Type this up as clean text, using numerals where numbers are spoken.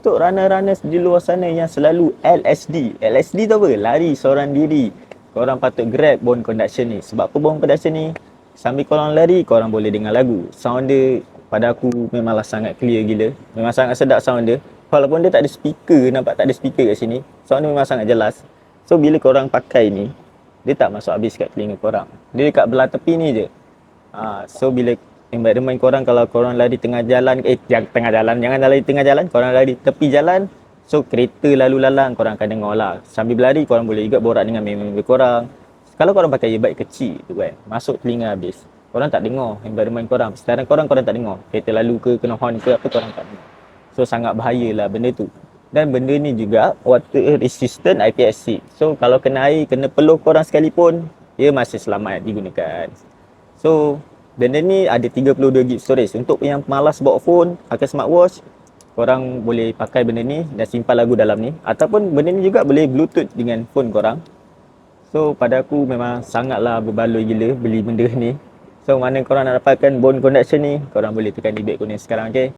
untuk runner-runners di luar sana yang selalu LSD. LSD tu apa? Lari seorang diri. Korang patut grab bone conduction ni. Sebab apa bone conduction ni? Sambil korang lari, korang boleh dengar lagu. Sound dia pada aku memanglah sangat clear gila. Memang sangat sedap sound dia. Walaupun dia tak ada speaker, nampak tak ada speaker kat sini. Sound dia memang sangat jelas. So bila korang pakai ni, dia tak masuk habis kat telinga korang. Dia dekat belah tepi ni je. So bila environment korang, kalau korang lari tengah jalan, tengah jalan, jangan lari tengah jalan, korang lari tepi jalan, so kereta lalu lalang korang akan dengar lah. Sambil berlari korang boleh juga borak dengan member korang. Kalau korang pakai earbud kecil tu kan, masuk telinga habis, korang tak dengar environment korang. Sekarang korang tak dengar kereta lalu ke, kena horn ke apa, korang tak dengar. So sangat bahayalah benda tu. Dan benda ni juga water resistant IPS6. So kalau kena air, kena peluh korang sekalipun, dia masih selamat digunakan. So benda ni ada 32GB storage. Untuk yang malas bawa phone, pakai smartwatch, korang boleh pakai benda ni dan simpan lagu dalam ni. Ataupun benda ni juga boleh bluetooth dengan phone korang. So pada aku memang sangatlah berbaloi gila beli benda ni. So mana korang nak dapatkan bone conduction ni, korang boleh tekan di back kuning sekarang, okay?